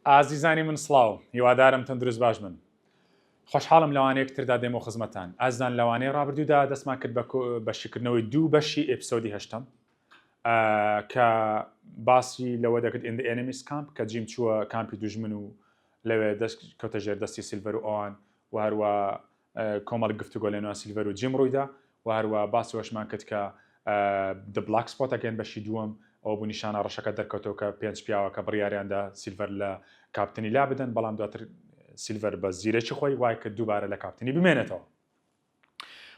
ئازیزانی من سڵاو هیوادارم تەندروست باش من خۆشحاڵم لەوانەیە یەکتردا دێمە خزمەتان ئازان لەوانەیە ڕابردوودا دەستمان کرد بە شکردنەوەی دوو بەشی ئێپسۆدی هەشتم کە باسی لەوە دەکرد in the enemies camp کە جیم چووە کامپی دوژمن و لەوێ کەوتە ژێر دەستی سیلڤەر و ئەوان و هەروە کۆمەڵ گفتوگۆ لە نێوان سیلڤەر و جیم ڕوویدا و هەروە باسی وەشمان کرد کە the black spot ئەگەن بەشی دووەم ئەو بوو نیشانە ڕەشەکە دەرکەوتەوە کە پێنج پیاوە کە بڕیاریاندا سیلڤەر لە کاپتنی لا بدەن بەڵام دواتر سیلڤەر بە زیرەکی خۆی وای کە دووبارە لە کاپتنی بمێنێتەوە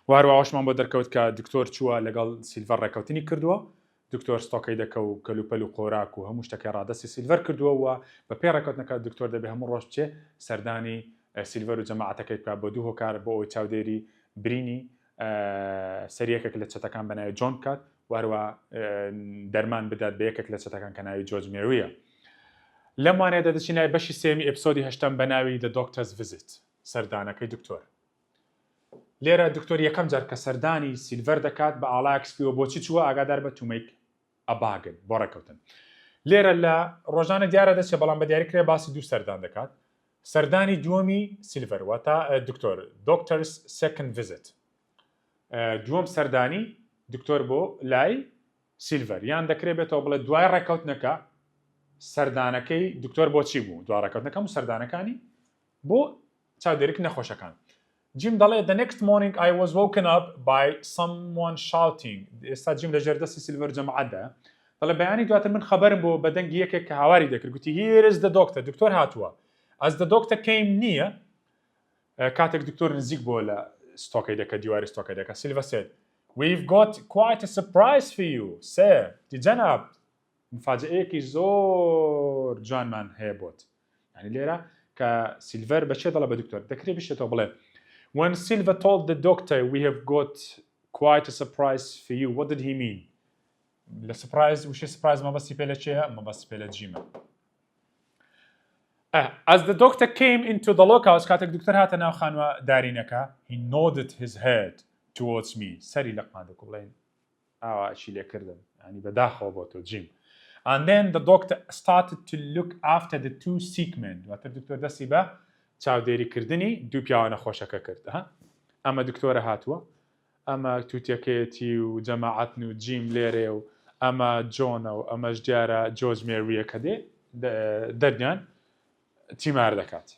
و هەروە ئەوشمان بۆ دەرکەوت کە دکتۆر چووە لەگەڵ سیلڤەر ڕێکەوتنی کردووە دکتۆر ستۆکەی دەکە و کەلوپەل و قۆراک و هەموو شتەکەی ڕادەستی سیلڤەر کردووە و بە پێ ڕێکەوتنەکە دکتۆر دەبێ هەموو ڕۆژ بچێ سەردانی سیلڤەر و جەماعەتەکەی بکات بۆ دوو هۆکار بۆ ئەوەی چاودێری برینی سەریەکێک لە چەتەکان بەناوی جۆن بکات و هەروە دەرمان بدات بە یەکێک لە چەتەکان کە ناوی جۆرج مێرویە لەمانێدا دەچینای بەشی سێمی ئێپسۆدی هەشتم بە ناوی The Doctor's Visit سەردانەکەی دکتۆر لێرە دکتۆر یەکەم جار کە سەردانی سیلڤەر دەکات بە ئاڵاکسپیەوە بۆچی چووە ئاگادار بە تومەیک ئەباگن بۆ ڕێکەوتن لێرە لە ڕۆژانە دیارە دەچێ بەڵام بە دیاریکرێ باسی دوو سەردان دەکات سەردانی دووەمی سیلڤەر واتە دکتۆر Doctor's Second Visit دووەم سەردانی دکتۆر بۆ لای سیلڤەر یان دەکرێت بێتەوە بڵێ دوای ڕێکەوتنەکە سەردانەکەی دکتۆر بۆچی بوو دوای ڕێکەوتنەکەم و سەردانەکانی بۆ چاودێریک نەخۆشەکان جیم دەڵێ the next morning I was woken up by someone shouting ئێستا جیم لە ژێردەستی سیلڤەر جەماعەتدا دەڵێ بەیانی دواتر من خەبەرم بۆ بە دەنگی یەکێک کە هاواری دەکرد گوتی here is the doctor دکتۆر هاتووە as the doctor came نییە کاتێک دکتۆر نزیک بۆ لە ستۆکەی دەکە دیواری ستۆکەی دەکە سیلڤەر said we've got quite a surprise for you sir جەناب مفاجئەیەکی زۆر جوانمان هەیە بۆت یعنی لێرە کە سیلڤەر بەچێ دەڵێ بە دکتۆر دەکرێت بشێتەوە بڵێ when Silver told the doctor we have got quite a surprise for you what did he mean the surprise وش surprise ما بس يبيله شيء ما بس يبيله جيمة as the doctor came into the lockhouse كاتك دكتور هاتنا خانوا دارينك he nodded his head towards me سري لقمادك والله شيء اللي كردم يعني بداخل بوتو جيم and then the doctor started to look after the two sick men واتر دكتور دسي با چاودێری کردنی دوو پیاوە نەخۆشەکە کرد ئەمە دکتۆرە هاتووە ئەمە تووتەکەیەتی و جەماعەتن و جیم لێرێ و ئەمە جۆنە و ئەمەش دیارە جۆرج مێرویە کە دێ دەرنیان تیمار دەکات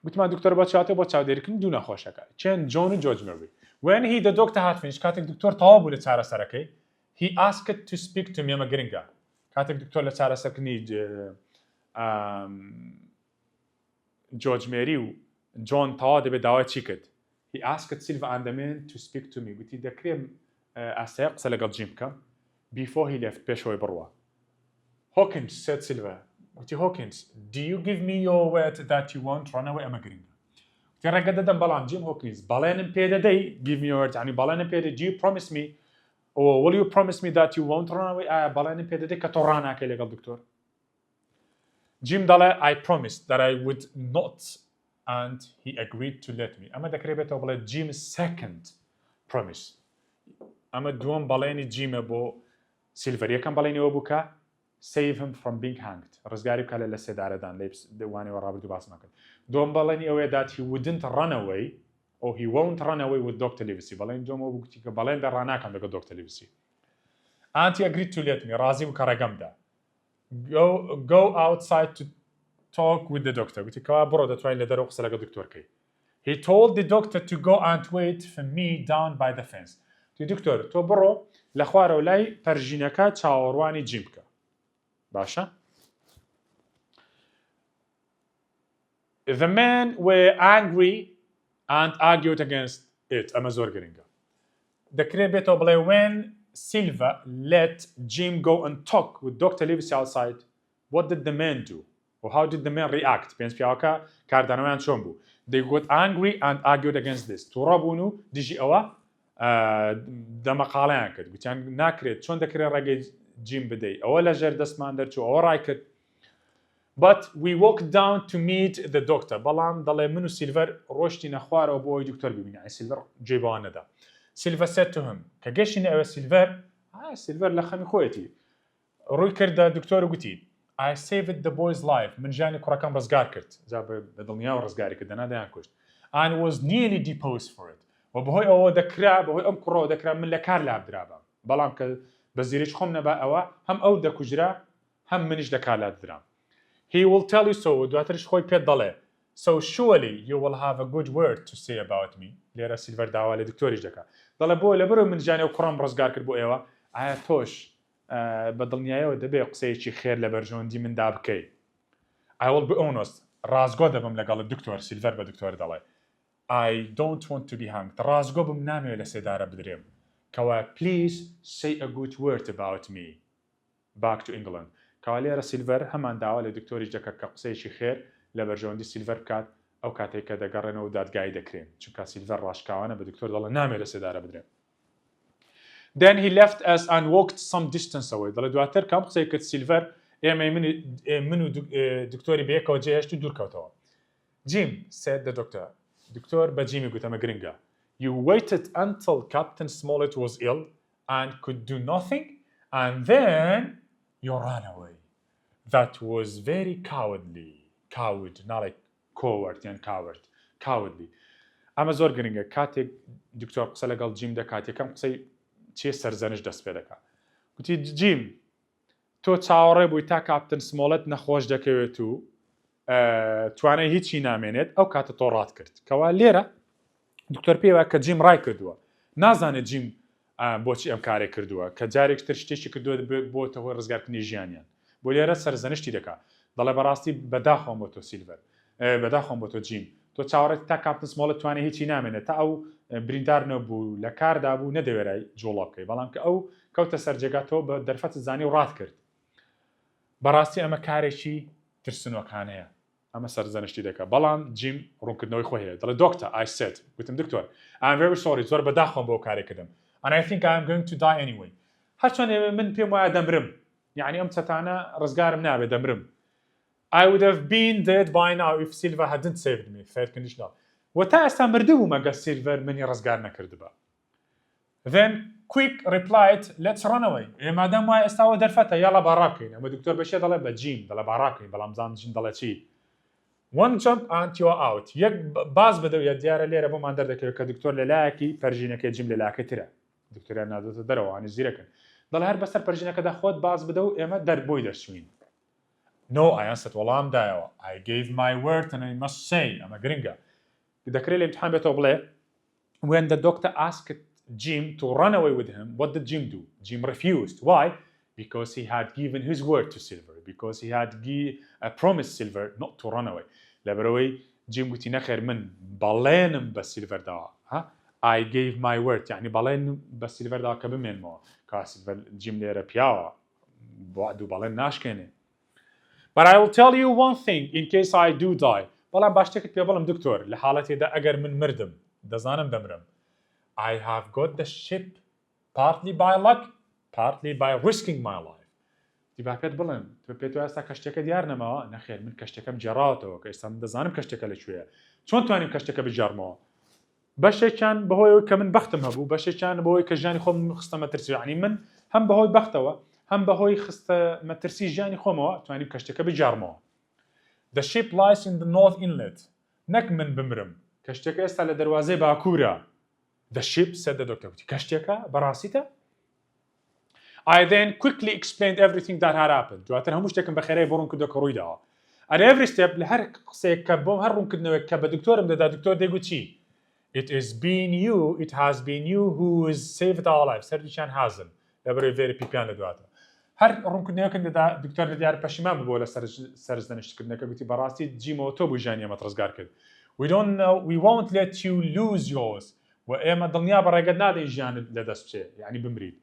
گوتمان دکتۆر بە چاتێ بۆ چاودێریکردن دوو نەخۆشەکە چێن جۆن و جۆرج مێروی when he the doctor had finished کاتێک دکتۆر تەواو بوو لە چارەسەرەکەی he asked to speak to me ئەمە گرنگە کاتێک دکتۆر لە چارەسەرکردنی جۆرج مێری و جۆن تەوا دەبێت داوای چی کرد he asked Silver and the men to speak to me گوتی دەکرێم ئاسەیە قسە لەگەڵ جیم بکەم before he left پێشەوەی بڕوە Hawkins said Silver گوتی Hawkins do you give me your word that you won't run away ئەمە گرنگە گوتی ڕێگە دەدەم بەڵام جیم Hawkins بەڵێنم پێ دەدەی give me your word یعنی بەڵێنم پێ دەدەی do you promise me or will you promise me that you won't run away ئایا بەڵێنم پێ دەدەی کە تۆ ڕاناکەی لەگەڵ دکتۆر Jim دەڵێ I promised that I would not and he agreed to let me ئەمە دەکرێت بێتەوە بڵێ Jim's second promise ئەمە دووەم بەڵێنی جیمە بۆ سیلڤەر یەکەم بەڵێنیەوە بوو کە save him from being hanged ڕزگاری بکە لە سێدارەدان لەوانەوە ڕابردوو باس ناکرد دووەم بەڵێنی ئەوەیە that he wouldn't run away or he won't run away with Dr. Livesey بەڵێن دووەمەوە بوو کە بەڵێن دە ڕاناکەم لەگەڵ Dr. Livesey and he agreed to let me ڕازی بوو کە ڕێگەمدا go outside to talk with the doctor قلت كوا برو دتوين لدرو قصة لقى دكتور كي he told the doctor to go and wait for me down by the fence تو دكتور تو برو لخواره ولاي فرجينكا تشاورواني جيمكا باشا the men were angry and argued against it أما زور قرينجا the كريبيتو بلاي when Silver let Jim go and talk with Dr. Livesey outside what did the men do or how did the men react پێنج پیاوەکە کاردانەوەیان چۆن بوو they got angry and argued against this تووڕەبوون و دیژی ئەوە دەمەقاڵیان کرد گوتیان ناکرێت چۆن دەکرێت ڕێگەی جیم بدەیت ئەوە لە ژێر دەستمان دەرچوو ئەوە ڕای کرد but we walked down to meet the doctor بەڵام دەڵێ من و سیلڤەر ڕۆشتی نەخوارەوە بۆ ئەوی دکتۆر ببینین سیلڤەر گوێی بەوان نەدا Silver said to him کە گەشتینە ئەوە سیلڤەر لە خەمی خۆیەتی ڕووی کردە دکتۆر گوتی I saved the boy's life من ژیانی کوڕەکەم ڕزگار کرد جا بە دڵنیا و ڕزگاری کردە نادەیان کوشت and was nearly deposed for it و بەهۆی ئەوە دەکرا بەهۆی ئەم کوڕەوە دەکرا من لە کار لابدرابم بەڵام کە بە زیرش خۆم نەبا ئەوە هەم ئەو دەکوژرا هەم منیش لە کار لادرام he will tell you so دواترش خۆی پێت دەڵێ so surely you will have a good word to say about me لێرە سیلڤەر داوا لە دکتۆریش دەکات دەڵێ بۆ لەبەرەوە من ژیانی ئەو کوڕەم ڕزگار کرد بۆ ئێوە ئایا تۆش بە دڵنیایەوە دەبێ قسەیەکی خێر لە بەرژەوەندی مندا بکەیت I will be honest ڕازگۆ دەبم لەگەڵ دکتۆر سیلڤەر بە دکتۆر دەڵێ I don't want to be hanged ڕازگۆ بم نامەوێت لە سێدارە بدرێم کەوا please say a good word about me back to England کەوا لێرە سیلڤەر هەمان داوا لە دکتۆریش دەکات کە قسەیەکی خێر لە بەرژەوەندی سیلڤەر بکات ئەو کاتێک کە دەگەڕێنەوە و دادگای دەکرێن چونکە سیلڤەر ڕاشکاوانە بە دکتۆر دەڵێ نامێت لە سێدارە بدرێن Then he left us and walked some distance away دەڵێ دواتر کام قسەی کرد سیلڤەر ئێمە من و دکتۆری بەیەکەوە جێهێشت و دوورکەوتەوە Jim said the doctor دکتۆر بە جیمی گوت ئەمە گرنگە You waited until Captain Smollett was ill and could do nothing and then you ran away That was very coward not like coward and cowardly ئەمە زۆر گرنگە کاتێک دکتۆر قسە لەگەڵ جیم دەکات یەکەم قسەی چێ سەرزەنش دەست پێ دەکات گوتی جیم تۆ چاوەڕێ بووی تا کاپتن سمۆڵەت نەخۆش دەکەوێت و توانای هیچی نامێنێت ئەو کاتە تۆ ڕات کرد کەوا لێرە دکتۆر پێوە کە جیم ڕای کردووە نازانێت جیم بۆچی ئەم کارێ کردووە کە جارێکتر شتێکی کردووە بۆتە هۆی ڕزگارکردنی ژیانیان بۆ لێرە سەرزەنشتی دەکات دەڵێ بەڕاستی بەداخۆم بۆ تۆ سیلڤەر بەداخۆم بۆ تۆ جیم تۆ چاوەڕێت تا کاپتن سمۆڵەت توانێت هیچی نامێنێت تا ئەو بریندار نەبوو لە کاردا بوو نەدەوێرای جۆڵە بکەی بەڵام کە ئەو کەوتە سەرجێگاتەوە بە دەرفەت زانی و ڕات کرد بەڕاستی ئەمە کارێکی ترسنۆکانەیە ئەمە سەرزەنشتی دەکات بەڵام جیم ڕوونکردنەوەی خۆی هەیە دەڵێ دۆکتە I said گوتم دکتۆر I'm very sorry زۆر بەداخۆم بۆ کارێک کردم and I think I'm going to die anyway هەرچۆن من پێم وایە دەمرم یعنی ئەم چەتانە ڕزگارم نابێت دەمرم I would have been dead by now if Silver hadn't saved me fair conditional وتا ئێستا مردبووم ئەگەر سیلڤەر منی ڕزگار نەکردبە then quick replied let's run away مادام وایە ئێستاوە دەرفەتە یاڵە باڕا بکەین ئەمە دکتۆر بەشێ دەڵێ بە جیم دەڵێ باڕا بکەین بەڵام زان جیم دەڵێ چی one jump and you are out یەک باز بدە و دیارە لێرە بۆمان دەردەکەوێت کە دکتۆر لەلایەکی پەرژینەکەی جیم لەلایەکەی ترە دکتۆریان نادۆتە دەرەوە وانی زیرەکەن دەڵێ هەر بەسەر پەرژینەکەدا خۆت باز بدە و ئێمە دەربۆی دەرچوین No, I answered وەڵام دایەوە I gave my word and I must say ئەمە گرنگە دەکرێت لە امتحان بێتەوە بڵێ when the doctor asked Jim to run away with him what did Jim do? Jim refused. Why? Because he had given his word to Silver because he had promised Silver not to run away لەبەرەوەی Jim گوتی نەخێر من بەڵێنم بە Silver داوە I gave my word يعني بەڵێن بە Silver داوە کە بمێنمەوە کا Silver Jim لێرە پیاوە بۆ بەڵێن ناشکێنێ But I will tell you one thing in case I do die. بەڵام باشتێکت پێ بڵم دکتۆر لە حاڵەتێدا ئەگەر من مردم دەزانم دەمرم. I have got the ship partly by luck, partly by risking my life. دیبا پێت بڵم تۆ پێت وایە ئێستا کەشتێکە دیار نەماوە نەخێر من کەشتەکەم جێڕاوەتەوە کە ئێستا من دەزانم کەشتێکە لەکوێیە. چۆن توانیم کەشتەکە بجارمەوە؟ بەشێکیان بەهۆی کە من بەختم هەبوو بەشێکیان بەهۆی کە ژیانی خۆم خستە مەترسی یعنی من هەم بەهۆی بەختەوە هەم بەهۆی خستە مەترسی ژیانی خۆمەوە توانیم کەشتەکە بجارمەوە. The ship lies in the north inlet. نەک من بمرم. کەشتەکە ئێستا لە دەواازەی باکوورە. The ship said the doctor. کەشتێکە بەڕاستیتە؟ I then quickly explained everything that had happened. دواتر هەموو شتێکم بە خێرایی بۆ ڕوونکردەوە کە ڕوویداوە. At every step لە هەر قسەیەک کە بۆم هەر ڕوونکردنەوەی کە بە دکتۆرم دەدا دکتۆر دەیگوت چی؟ It has been you who has saved our lives. هەردووچیان حازن. لەبەرەوەی فێری پیپیان لە دواتە. هەر ڕوونکردنەوەکەم دەدا دکتۆر لە دیار پەشیمان بووە لە سەرزەنشتکردنەکە گوتی بەڕاستی جیمەوە تۆ بووی ژیانی ئێمەت ڕزگار کرد. We won't let you lose yours. و ئێمە دڵنیا بە ڕێگەت نادەین ژیانت لەدەست بچێ یعنی بمرید.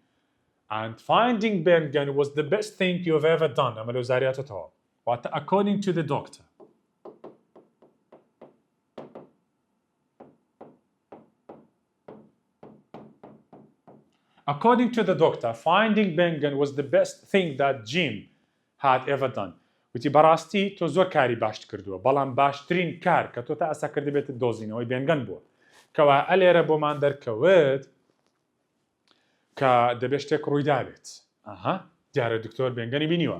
And finding Bengen was the best thing you've ever done. ئەمە لەو زاریاتەوە. واتە according to the doctor. According to the doctor, finding Bengen was the best thing that Jim had ever done. وتی بەڕاستی تۆ زۆر کاری باشت کردووە بەڵام باشترین کار کە تۆ تا ئەسا کردی بێت دۆزینەوەی بێنگەن بووە کەوا ئەلێرە بۆمان دەرکەوت کە دەبێت شتێک ڕوویدا بێت دیارە دکتۆر بێنگەنی بینیوە.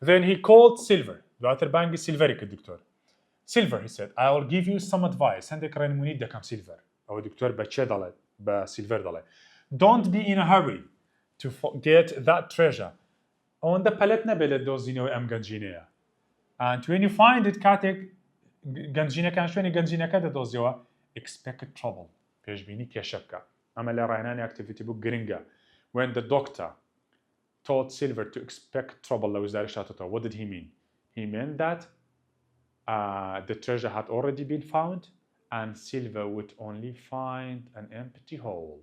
Then he called Silver. دواتر بانگی سیلڤەری کرد دکتۆر. Silver, he said, I will give you some advice. هەندێک ڕێنمونیت دەکەم سیلڤەر. ئەوە دکتۆر بە چێ دەڵێت؟ بە سیلڤەر دەڵێ. Don't be in a hurry to get that treasure. ئەوەندە پەلەت نەبێت لە دۆزینەوەی ئەم گەنجینەیە. And when you find it کاتێک گەنجینەکان شوێنی گەنجینەکە دەدۆزیەوە expect trouble. پێشبینی کێشە بکە. ئەمە لە ڕاهێنانی ئاکتیڤیتی بوو گرنگە. When the doctor told Silver to expect trouble لە وزارەی شاتەوە, what did he mean? He meant that the treasure had already been found and Silver would only find an empty hole.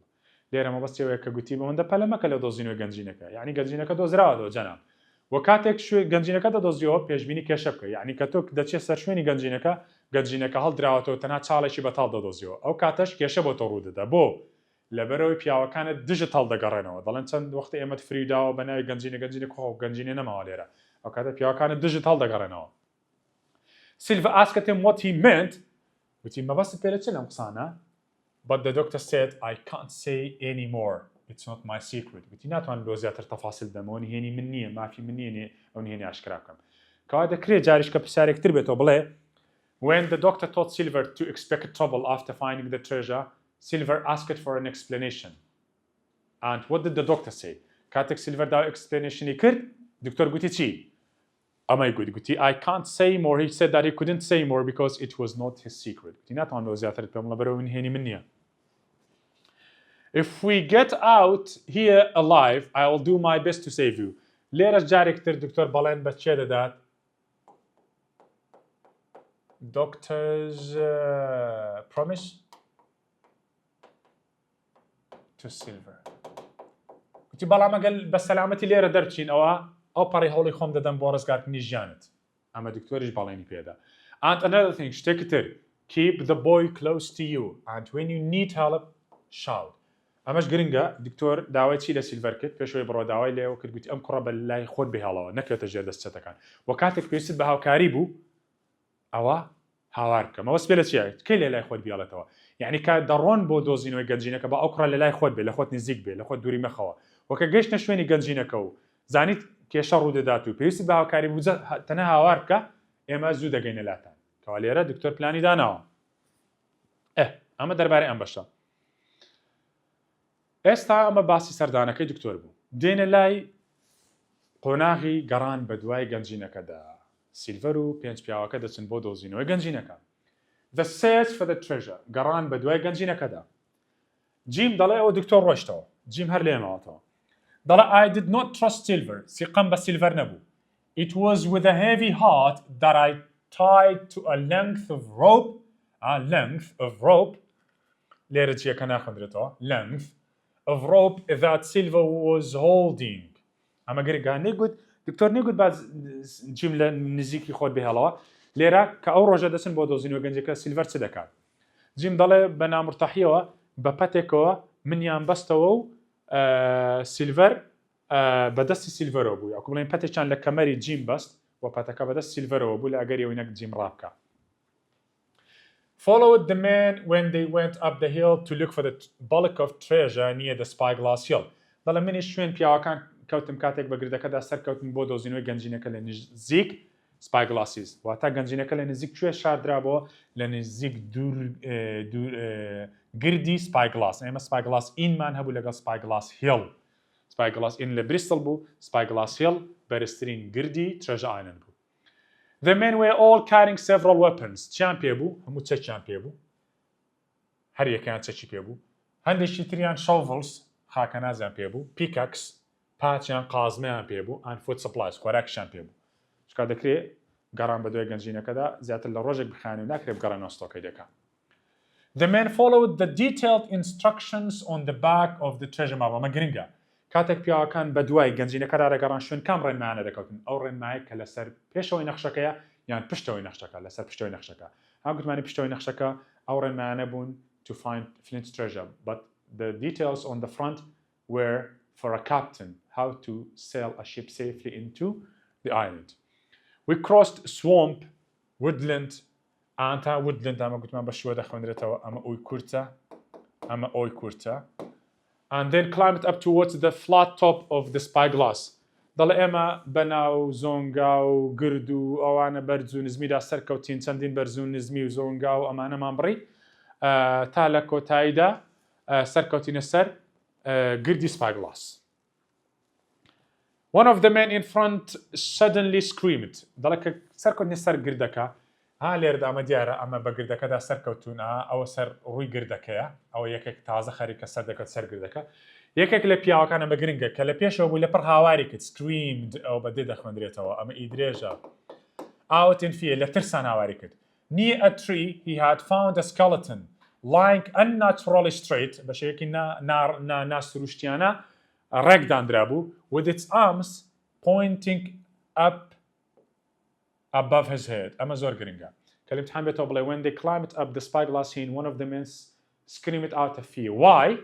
لێرە مەبەستیەوەیە کە گوتی بەوەندە پەلە مەکە لە دۆزینەوەی گەنجینەکە. یعنی گەنجینەکە دۆزراوەوە جەناب. و کاتێک گەنجینەکە دەدۆزیەوە پێشبینی کێشە بکە. یعنی کە تۆ دەچێت سەر شوێنی گەنجینەکە هەڵدراوەتەوە تەنها چاڵێکی بەتاڵ دەدۆزیەوە. ئەو کاتەش کێشە بۆ تۆ ڕوودەدا. بۆ لەبەرەوەی پیاوەکانت دژت هەڵدەگەڕێنەوە. دەڵێن چەند وەختی ئێمەت فریداوە بە ناوی گەنجینە خۆ گەنجینە نەماوە لێرە. ئەو کاتە پیاوەکانت دژت هەڵدەگەڕێنەوە. Silver asked him what he meant. وتی مەبەست پێ لە چ لەم قسانە؟ But the doctor said, I can't say any more. It's not my secret. وتی ناتوانم لۆ زیاتر تەفاسیل دەمەوە نهێنی من نییە مافی من نییە ئەو نهێنی ئاشکرا بکەم. کەوا دەکرێت جاریش کە پرسیارێکتر بێتەوە بڵێ When the doctor told Silver to expect trouble after finding the treasure, Silver asked for an explanation. And what did the doctor say? کاتێک Silver دا explanationی کرد دکتۆر گوتی چی؟ ئەمەی گوتی I can't say more. He said that he couldn't say more because it was not his secret. وتی ناتوانم لۆ زیاتر پێم لەبەرەوەی نهێنی من نییە. If we get out here alive, I will do my best to save you. لێرەش جارێکتر دکتۆر بەڵێن بە چێ دەدات؟ Doctor's promise to Silver. وتی بەڵام ئەگەر بە سەلامەتی لێرە دەرچین ئەو پەڕی هەوڵی خۆم دەدەم بۆ ڕزگارکردنی ژیانت. ئەمە دکتۆریش بەڵێنی پێدا. And another thing, شتێکی تر, keep the boy close to you and when you need help, shout. ئەمەش گرنگە دکتۆر داوای چی لە سیلڤەر کرد پێشەوەی بڕۆ داوای لێەوە کرد گوتی ئەم کوڕە بە لای خۆت بهێڵەوە نەکرێتە ژێر دەستچەتەکان. وە کاتێک پێویست بە هاوکاری بوو ئەوە هاوار بکەم. ئەوە سپێ لە چیە؟ کەی لە لای خۆت بێڵێتەوە. یعنی کات دەڕۆن بۆ دۆزینەوەی گەنجینەکە بە ئەو کوڕە لە لای خۆت بێ لە خۆت نزیک بێ لە خۆت دووری مەخەوە. وەکە گەیشتە شوێنی گەنجینەکە و زانیت کێشە ڕوودەدات و پێویستی بە هاوکاری بوو تەنها هاوار بکە ئێمە زوو دەگەینە لاتان. کەوا لێرە دکتۆر پلانی داناوە. ئەمە دەربارەی ئەم بەشە. ئێستا ئەمە باسی سەردانەکەی دکتۆر بوو. دێنە لای قۆناغی گەڕان بە دوای گەنجینەکەدا. سیلڤەر و پێنج پیاوەکە دەچن بۆ دۆزینەوەی گەنجینەکە. The search for the treasure گەڕان بە دوای گەنجینەکەدا. جیم دەڵێ ئەوە دکتۆر ڕۆیشتەوە. جیم هەر لێمەوەتەوە. دەڵێ I did not trust Silver. سیقەم بە سیلڤەر نەبوو. It was with a heavy heart that I tied to a length of rope. لێرە چیەکە ناخوێنرێتەوە. Length of rope that Silver was holding. ئەمە گرنگە نێگوت دکتۆر نێگوت باز جیم لە نزیکی خۆت بهێڵەوە. لێرە کە ئەو ڕۆژە دەچن بۆ دۆزینەوەی گەنجەکە سیلڤەر چ دەکات؟ جیم دەڵێ بە نامرتەحیەوە بە پەتێکەوە منیان بەستەوە و سیلڤەر بەدەستی سیلڤەرەوە بوو. یاکو بڵێن پەتێکیان لە کەمەری جیم بەست و پەتەکە بەدەست سیلڤەرەوە بوو لە ئەگەریەوەی نەک جیم ڕابکە. Followed the men when they went up the hill to look for the bulk of treasure near the spyglass hill. دەڵێ منیش شوێن پیاوەکان کەوتم کاتێک بە گردەکەدا سەرکەوتن بۆ دۆزینەوەی گەنجینەکە لە نزیک spyglasses. واتە گەنجینەکە لە نزیک کوێ شاردرابەوە لە نزیک گردی spyglass. ئێمە spyglass اینمان هەبوو لەگەڵ spyglass hill. spyglass in لە بریستڵ بوو spyglass hill بەرزترین گردی treasure island بوو. The men were all carrying several weapons. چیان پێ بوو؟ هەموو چەکیان پێ بوو. هەر یەکیان چەکی پێ بوو. هەندێکی تریان shovels خاکە نازیان پێ بوو. pickaxe پاچیان قازمەیان پێ بوو. and food supplies خۆراکیان پێ بوو. شکا دەکرێت گەڕان بە دوای گەنجینەکەدا زیاتر لە ڕۆژێک بخوێنی و ناکرێت بگەڕێنەوە ستۆکەی دەکات. The men followed the detailed instructions on the back of the treasure map. ئەمە گرنگە. کاتێک پیاوەکان بە دوای گەنجینەکەدا دەگەڕان شوێن کام ڕێنمایانە دەکەوتن. ئەو ڕێنمایە کە لەسەر پێشەوەی نەخشەکەیە یان پشتەوەی نەخشەکە لەسەر پشتەوەی نەخشەکە. هەم گوتمانی پشتەوەی نەخشەکە ئەو ڕێنمایانە بوون to find Flint's treasure. But the details on the front were for a captain how to sail a ship safely into the island. We crossed swamp, woodland, woodland ئەمە گوتمان بە شووە دەخوێنرێتەوە ئەمە ئۆی کورتە. And then climbed up towards the flat top of the spyglass. دەڵێ ئێمە بەناو زۆنگا و گرد و ئەوانە بەرز و نزمیدا سەرکەوتین چەندین بەرز و نزمی و زۆنگا و ئەمانەمان بڕی تا لە کۆتاییدا سەرکەوتینە سەر گردی سپاگلاس. One of the men in front suddenly screamed. دەڵێ کە سەرکەوتنی سەر گردەکە ها لێرەدا ئەمە دیارە ئەمە بە گردەکەدا سەرکەوتونە ئەوە سەر ڕووی گردەکەیە ئەوە یەکێک تازە خەریکە سەر دەکەوت سەر گردەکە یەکێک لە پیاوەکانە بە گرنگە کە لە پێشەوە بوو لەپڕ هاواری کرد screamed ئەو بەدێ دەخوێنرێتەوە ئەمە ئیدرێژە out in fear لە ترسان هاواری کرد. Near a tree he had found a skeleton lying unnaturally straight بە شێوەیەکی ناسروشتیانە ڕێکدانرا بوو with its arms pointing up above his head. ئەمە زۆر گرنگە. کە لەمتحان بێتەوە بڵێ when they climbed up the spyglass hill one of the men screamed out of fear. Why?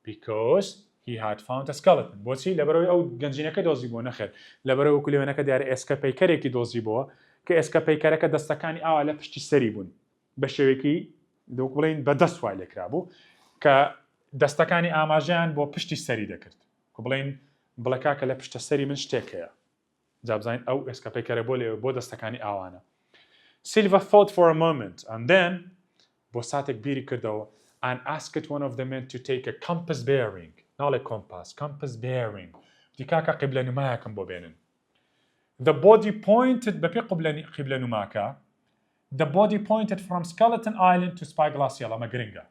Because he had found a skeleton. بۆچی لەبەرەوەی ئەو گەنجینەکە دۆزی بووە نەخێر لەبەرەوەی کولێوێنەکە دیارە ئێسکە پەیکەرێکی دۆزی بووە کە ئێسکە پەیکەرەکە دەستەکانی ئاوا لە پشتی سەری بوون بە شێوەیەکی دەوک بڵێن بەدەست وای لێکرا بوو کە دەستەکانی ئاماژیان بۆ پشتی سەری دەکرد کە بڵێن بڵێکا کە لە پشتە سەری من شتێک هەیە جابزین ئەو ئێسکە پەیکەرە بۆ لێوە بۆ دەستەکانی ئاوانە. Silva thought for a moment and then بۆ ساتێک بیری کردەوە and asked one of the men to take a compass bearing. ناڵێ compass bearing. دی کاکە قیبلە نومایەکەم بۆ بێنن. The body pointed بەپێ قیبلە نوماکە the body pointed from Skeleton Island to Spyglass Hill. ئەمە گرنگە.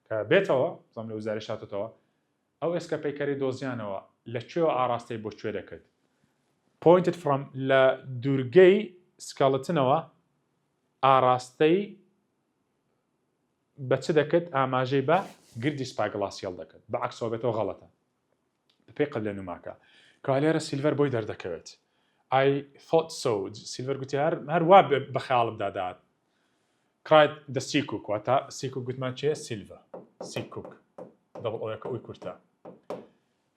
کە بێتەوە زەم لە وزارەی شاتەوە ئەو ئێسکە پەیکەری دۆزیانەوە لەکوێوە ئاراستەی بۆ کوێ دەکرد. Pointed from لە دوورگەی سکەڵتنەوە ئاراستەی بە چ دەکرد ئاماژەی بە گردی سپاگلاسیەڵ دەکرد بە عەکسەوە بێتەوە غەڵەتە بەپێی قبلە نوماکە کە لێرە سیلڤەر بۆی دەردەکەوێت. I thought so. سیلڤەر گوتی هەر وا بە خەیاڵم دادات. cried the seacook. واتە seacook گوتمان چێ سیلڤە seacook دەبڵ ئەوەکە ئەوی کورتە.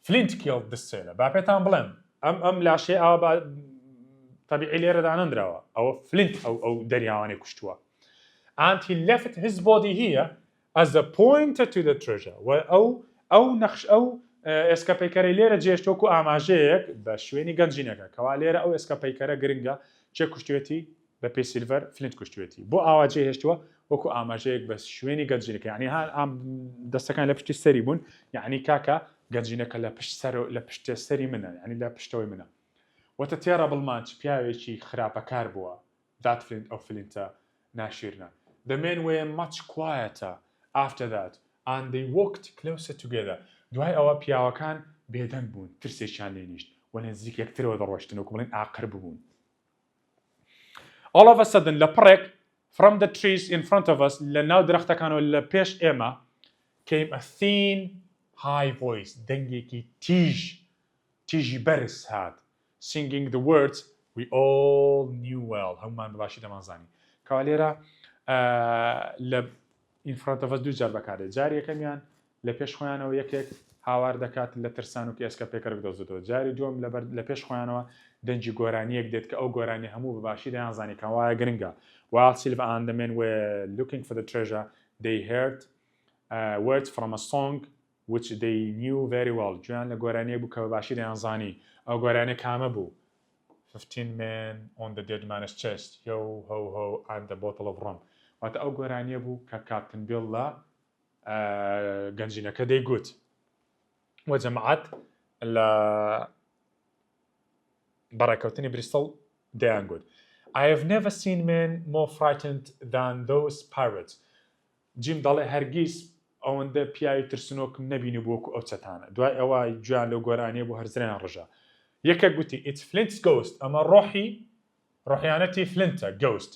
Flint killed the sailor. با پێتان بڵێم ئەم لاشەیە ئەوە تەبیعی لێرەدا نەندراوە ئەوە فلینت ئەو دەریاوانەی کوشتووە. And he left his body here as a pointer to the treasure. ئەو نەخش ئەو ئێسکە پەیکەرەی لێرە جێشتۆکو ئاماژەیەک بە شوێنی گەنجینەکە کەوا لێرە ئەو ئێسکە پەیکەرە گرنگە چێ کوشتوێتی بە پێی سیلڤەر فلینت کوشتوێتی بۆ ئاوا جێهێشتووە وەکو ئاماژەیەک بە شوێنی گەنجینەکە یعنی هەر دەستەکان لە پشتی سەری بوون یعنی کاکە گەنجینەکە لە پشتە سەری منە یعنی لە پشتەوەی منە. وەتە تێڕە بڵمانچ پیاوێکی خراپەکار بووە that flint ئەو فلینتە ناشیرنە. The men were much quieter after that and they walked closer together. دوای ئەوە پیاوەکان بێدەنگ بوون ترسێکیان لێ نیشت و نزیک یەکترەوە دەڕۆشتن وەکو بڵێن ئاقر ببوون. All of a sudden لە پڕێک from the trees in front of us لە ناو درەختەکانەوە لە پێش ئێمە came a thin high voice دەنگێکی تیژی بەرز هات singing the words we all knew well هەمومان بەباشی دەمانزانی. کاوالێرە لە in front of us دوو جار بەکارێت جاری یەکەمیان لە پێش خۆیانەوە یەکێک هاوار دەکات لە ترسان و کە ئێسکە پێکەر بدۆزێتەوە جاری دووەم لە پێش خۆیانەوە دەنجی گۆرانیەک دێت کە ئەو گۆرانی هەموو بەباشی دەیانزانی کە وایە گرنگە. While Silva and the men were looking for the treasure they heard words from a song which they knew very well. جویان لە گۆرانیەک بوو کە بەباشی دەیانزانی ئەو گۆرانیە کامە بوو 15 men on the dead man's chest yo ho ho and a bottle of rum. واتە ئەو گۆرانیە بوو کە کاپتن بیڵ لە گەنجینەکە دەیگوت وە جەماعەت لە بەڕێکەوتنی بریستڵ دەیانگوت. I have never seen men more frightened than those pirates. جیم دەڵێ هەرگیز ئەوەندە پیاوی ترسنۆکم نەبینی بووەکو ئەو چەتانە. دوای ئەوە گویان لەو گۆرانیە بوو هەرزرێنان ڕژە. یەکێک گوتی it's Flint's ghost. ئەمە ڕۆحیانەتی فلینتە ghost.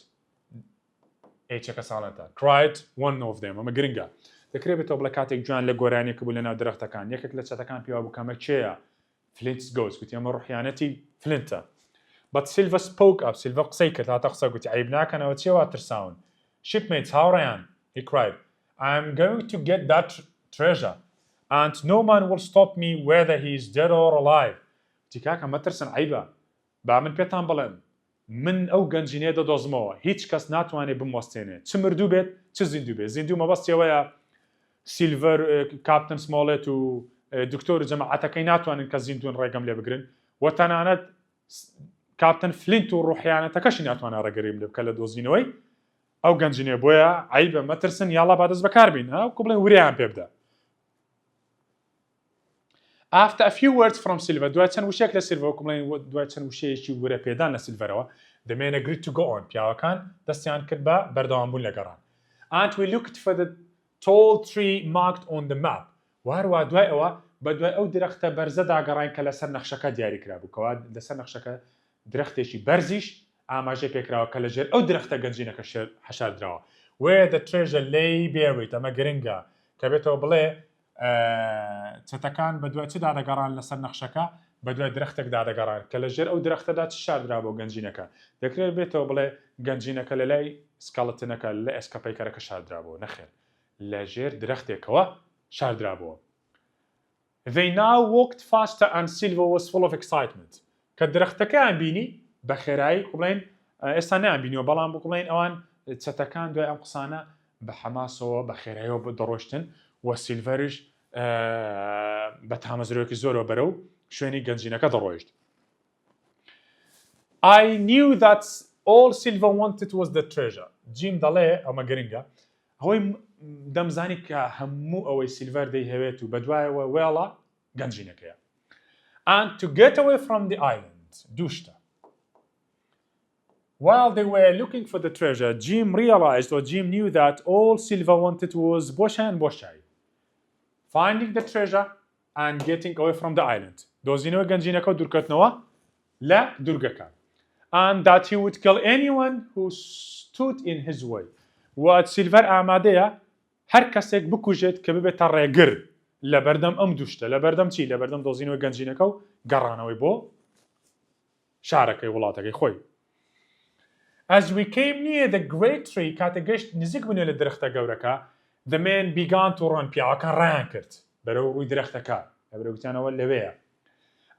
ئەیچەکە ساڵەتە. cried one of them. ئەمە گرنگە. دەکرێت بێتەوە بڵێ کاتێک جوان لە گۆرانیەکە بوو لە ناو درەختەکان یەکێک لە چەتەکان پیاوە بوو کەمە چێیە Flint's ghost. گوتی ئەمە ڕۆحیانەتی فلینتە. But Silva spoke up. Silva قسەی کرد هاتە قسە گوتی عیب ناکەنەوە چێوا ترساون. Shipmates هاوڕێیان. He cried. I am going to get that treasure and no man will stop me whether he is dead or alive. گوتی کاکە مەترسن عیبە با من پێتان بڵێم من ئەو گەنجینەیە دەدۆزمەوە هیچ کەس ناتوانێت بموەستێنێ چ مردوو بێت چ زیندوو بێت زیندوو مەبەستیەوەیە سیلڤەر کاپتن سمۆڵێت و دکتۆر جەماعەتەکەی ناتوانن کە زیندوون ڕێگەم لێ بگرن وتەنانەت کاپتن فلینت و ڕوحیانەتەکەشی ناتوانە ڕێگەری لێ بکە لە دۆزینەوەی ئەو گەنجینێ بۆیە عیبە مەترسن یاڵا با دەست بەکاربین وەکو بڵێن وریان پێ بدە. After a few words from Silver, دوای چەند وشەیەک لە سیلڤەر وەکو بڵێن دوای چەند وشەیەکی وەرە پێدان لە سیلڤەرەوە the men agreed to go on. پیاوەکان دەستیان کرد بە بەردەوامبوون لە گەڕان. And we looked for the tall tree marked on the map. وهروە دوای ئەوە بە دوای ئەو درەختە بەرزە داگەڕاین کە لەسەر نەخشەکە دیاری کرابوو کەوا لەسەر نەخشەکە درەختێکی بەرزیش ئاماژەی پێکراوە کە لەژێر ئەو درەختە گەنجینەکە حەشاردراوە. Where the treasure lay buried. ئەمە گرنگە کە بێتەوە بڵێ چەتەکان بە دوای چدا دەگەڕان لەسەر نەخشەکە بە دوای درەختێکدا دەگەڕان کە لەژێر ئەو درەختەدا چ شاردرا بۆ گەنجینەکە دەکرێت بێتەوە بڵێ گەنجینەکە لە لای سکاڵەتنەکە لە ئەسکەپەیکەرەکە شاردرابوو نەخێر لەژێر درەختێکەوە شاردرابووە. They now walked faster and Silver was full of excitement. کە درەختەکەیان بینی بە خێرایی بڵێن ئێستا نیان بینیەوە بەڵام بڵێن ئەوان چەتەکان دوای ئەم قسانە بە حەماسەوە بە خێراییەوە دەڕۆشتن و سیلڤەریش بە تامەزرۆیەکی زۆرەوە بەرەو شوێنی گەنجینەکە دەڕۆیشت. I knew that all Silver wanted was the treasure. جیم دەڵێ ئەمە گرنگە هۆی دەمزانی کە هەموو ئەوەی سیلڤەر دەیهەوێت و بەدوایەوە وێڵە گەنجینەکەیە. And to get away from the island. دووشتە. While they were looking for the treasure, Jim realized or Jim knew that all Silver wanted was بۆشای and بۆشای. Finding the treasure and getting away from the island. دۆزینەوە گەنجینەکە و دوورکەوتنەوە لە دوورگەکە. And that he would kill anyone who stood in his way. و سیلڤەر ئامادەیە هەر کەسێک بکوژێت کە ببێتە ڕێگر لە بەردەم ئەم دووشتە لە بەردەم چی لە بەردەم دۆزینەوەی گەنجینەکە و گەڕانەوەی بۆ شارەکەی وڵاتەکەی خۆی. As we came near the great tree کاتە گەشت نزیک بووینە لە درەختە گەورەکە the men began to run پیاوەکان ڕایان کرد بەرەو ڕووی درەختەکە لە بەرەوتیانەوە لەوەیە.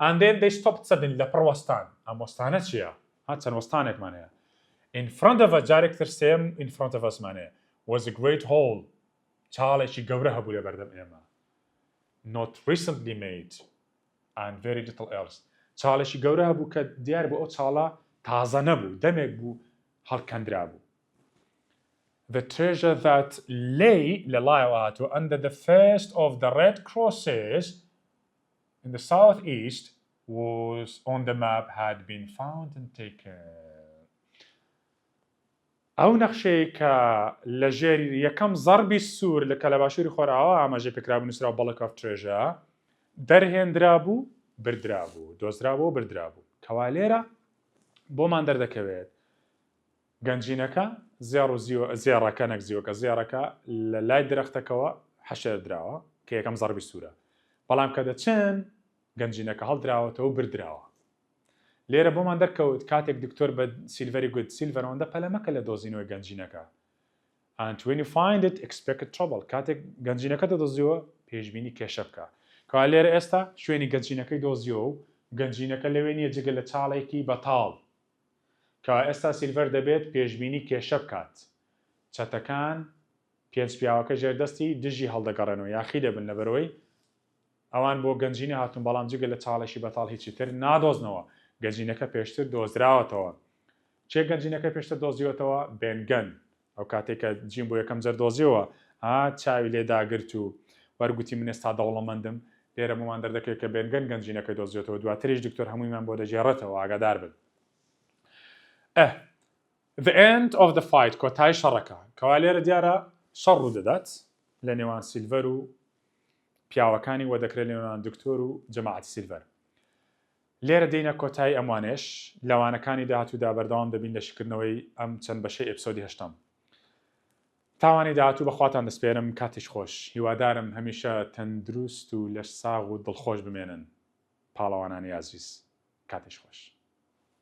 And then they stopped suddenly لە پڕوەستان ئەم وەستانە چییە؟ چەند وەستانێکمان هەیە. In front of us جارێکتر سێم in front of us مانەیە was a great hole چاڵێکی گەورە هەبوو لە بەردەم ئێمە. Not recently made and very little else. چاڵێکی گەورە هەبوو کە دیار بوو ئەو چاڵە تازە نەبوو دەمێک بوو هەڵکەندرا بوو. The treasure that lay لەلایەوە هاتووە under the first of the red crosses in the southeast was on the map had been found and taken. ئەو نەخشەیە کە لە ژێری یەکەم زەربی سوور لە کەلەباشووری خۆراوە ئاماژەی پێکرابوو نووسراوە بەڵک ئەف ترێژە دەرهێنرا بوو بردرا بوو دۆزرا بوو بردرا بوو کەوا لێرە بۆمان دەردەکەوێت گەنجینەکە زێڕەکە نەک زیوەکە زێڕەکە لە لای درەختەکەەوە حەشەردراوە کە یەکەم زەربی سوورە بەڵام کە دەچن گەنجینەکە هەڵدراوەتەوە و بردراوە. لێرە بۆمان دەرکەوت کاتێک دکتۆر بە سیلڤەری گوت سیلڤەرەوەندە پەلەمەکە لە دۆزینەوەی گەنجینەکە. And when you find it expect trouble. کاتێک گەنجینەکە دەدۆزیەوە پێشبینی کێشە بکە. کەوا لێرە ئێستا شوێنی گەنجینەکەی دۆزیەوە و گەنجینەکە لەوێ نیە جگە لە چاڵێکی بەتاڵ. کەوا ئێستا سیلڤەر دەبێت پێشبینی کێشە بکات. چەتەکان پێنج پیاوەکە ژێردەستی دژی هەڵدەگەڕێنەوە یاخی دەبن لەبەرەوەی ئەوان بۆ گەنجینە هاتون بەڵام جگە لە چاڵێکی بەتاڵ هیچی تر نادۆزنەوە. گەنجینەکە پێشتر دۆزراوەتەوە. چێ گەنجینەکە پێشتر دۆزیوەتەوە بێنگەن ئەو کاتێککە جیم بۆ یەکەم جەر دۆزیەوە چاوی لێداگرت و وەرگوتی من ئێستا دەوڵەمەندم لێرە بۆمان دەردەکەوێت کە بێنگەن گەنجینەکەی دۆزیێتەوە دواتریش دکتۆر هەموویمان بۆ دەژێڕێتەوە ئاگادار بن. The end of the fight کۆتای شەڕەکە کەوا لێرە دیارە شەڕ ڕوو دەدات لە نێوان سیلڤەر و پیاوەکانی وە دەکرێت لە نێوان دکتۆر و جەماعەتی سیلڤەر. لێرە دێنە کۆتایی ئەموانێش لەوانەکانی داهاتوودا بەردەوام دەبین لە شکردنەوەی ئەم چەند بەشەی ئێپسۆدی هەشتم. تاوانی داهاتوو بەخواتان دەسپێرم کاتیش خۆش هیوادارم هەمیشە تەندروست و لەش ساغ و دڵخۆش بمێنن پاڵەوانانی عەزیز کاتیش خۆش.